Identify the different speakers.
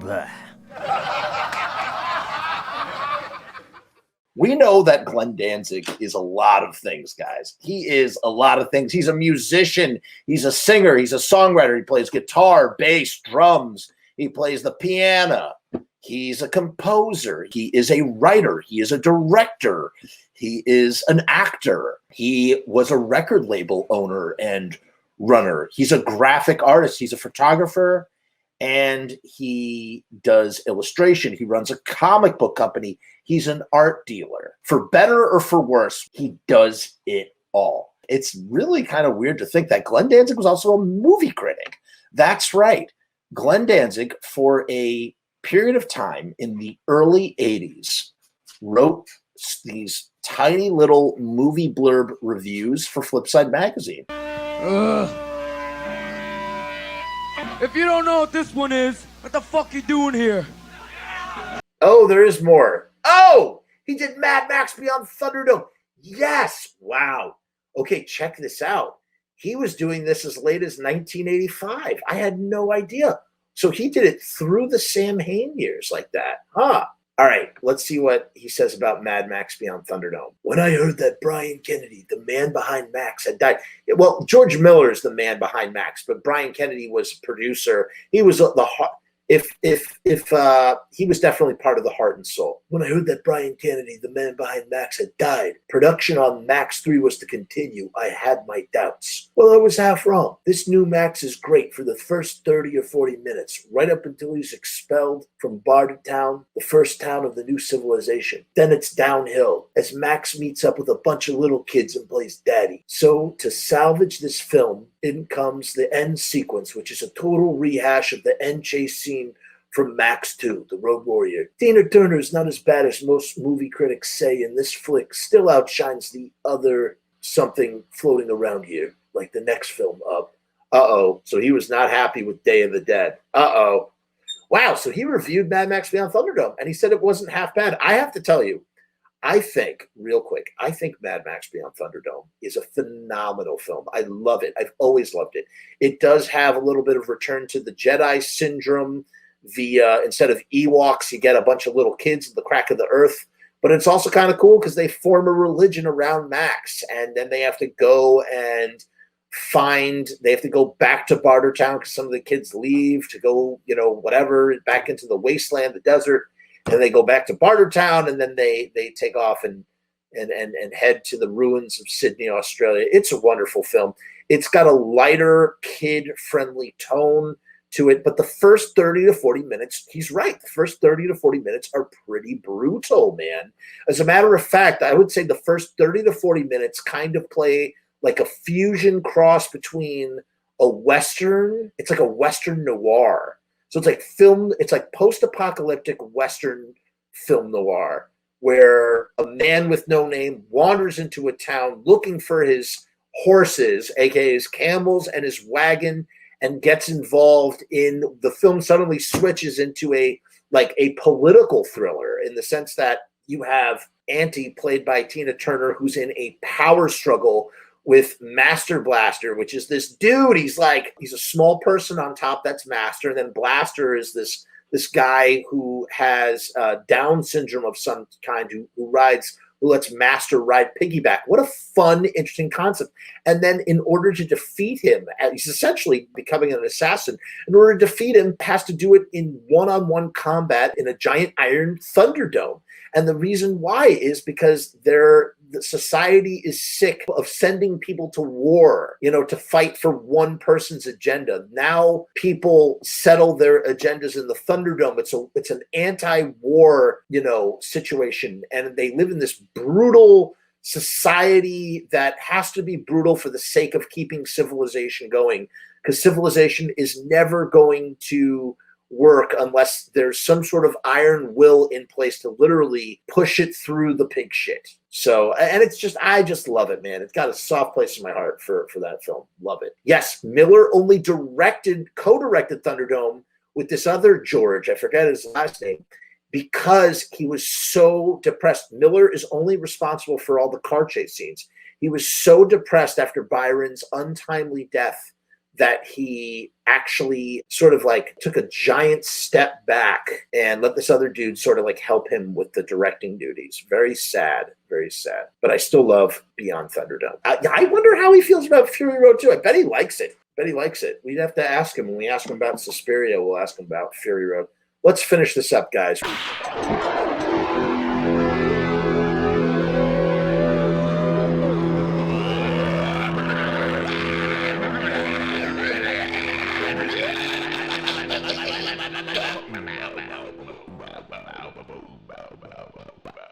Speaker 1: Bleh.
Speaker 2: We know that Glenn Danzig is a lot of things, guys. He is a lot of things. He's a musician. He's a singer. He's a songwriter. He plays guitar, bass, drums. He plays the piano. He's a composer. He is a writer. He is a director. He is an actor. He was a record label owner and runner. He's a graphic artist. He's a photographer. And he does illustration. He runs a comic book company. He's an art dealer. For better or for worse, he does it all. It's really kind of weird to think that Glenn Danzig was also a movie critic. That's right. Glenn Danzig, for a period of time in the early 80s, wrote these tiny little movie blurb reviews for Flipside magazine.
Speaker 3: If you don't know what this one is, what the fuck you doing here?
Speaker 2: Oh, there is more. Oh, he did Mad Max Beyond Thunderdome. Yes. Wow. Okay, check this out. He was doing this as late as 1985. I had no idea. So he did it through the Sam Hain years like that. Huh. All right, let's see what he says about Mad Max Beyond Thunderdome. When I heard that Brian Kennedy, the man behind Max, had died. Well, George Miller is the man behind Max, but Brian Kennedy was a producer. He was the heart. If he was definitely part of the heart and soul. When I heard that Brian Kennedy, the man behind Max, had died, production on Max 3 was to continue. I had my doubts. Well, I was half wrong. This new Max is great for the first 30 or 40 minutes, right up until he's expelled from Bartertown, the first town of the new civilization. Then it's downhill as Max meets up with a bunch of little kids and plays daddy. So to salvage this film, in comes the end sequence, which is a total rehash of the end chase scene from Max 2, The Road Warrior. Tina Turner is not as bad as most movie critics say, and this flick still outshines the other something floating around here, like the next film up. Uh-oh. So he was not happy with Day of the Dead. Uh-oh. Wow, so he reviewed Mad Max Beyond Thunderdome, and he said it wasn't half bad. I have to tell you, I think Mad Max Beyond Thunderdome is a phenomenal film. I love it. I've always loved it. It does have a little bit of Return to the Jedi syndrome. Instead of Ewoks, you get a bunch of little kids in the crack of the earth. But it's also kind of cool because they form a religion around Max, and then they have to go back to Bartertown because some of the kids leave to go, whatever, back into the wasteland, the desert. And they go back to Bartertown, and then they take off and head to the ruins of Sydney, Australia. It's a wonderful film. It's got a lighter, kid-friendly tone to it, but the first 30 to 40 minutes, he's right. The first 30 to 40 minutes are pretty brutal, man. As a matter of fact, I would say the first 30 to 40 minutes kind of play like a fusion cross between a Western. It's like a Western noir. So it's like post-apocalyptic Western film noir, where a man with no name wanders into a town looking for his horses, aka his camels and his wagon, and gets involved in the film. Suddenly switches into a political thriller, in the sense that you have Auntie, played by Tina Turner, who's in a power struggle with Master Blaster, which is this dude. He's a small person on top. That's Master. And then Blaster is this guy who has Down syndrome of some kind, who lets Master ride piggyback. What a fun, interesting concept. And then in order to defeat him, he's essentially becoming an assassin. In order to defeat him, has to do it in one-on-one combat in a giant iron Thunderdome. And the reason why is because the society is sick of sending people to war, to fight for one person's agenda. Now people settle their agendas in the Thunderdome. It's an anti-war, situation. And they live in this brutal society that has to be brutal for the sake of keeping civilization going, because civilization is never going to work unless there's some sort of iron will in place to literally push it through the pig shit. So, and I just love it, man. It's got a soft place in my heart for that film. Love it. Yes, Miller only co-directed Thunderdome with this other George, I forget his last name, because he was so depressed. Miller is only responsible for all the car chase scenes. He was so depressed after Byron's untimely death that he actually sort of like took a giant step back and let this other dude sort of like help him with the directing duties. Very sad, very sad. But I still love Beyond Thunderdome. I wonder how he feels about Fury Road 2. I bet he likes it. We'd have to ask him. When we ask him about Suspiria, we'll ask him about Fury Road. Let's finish this up, guys.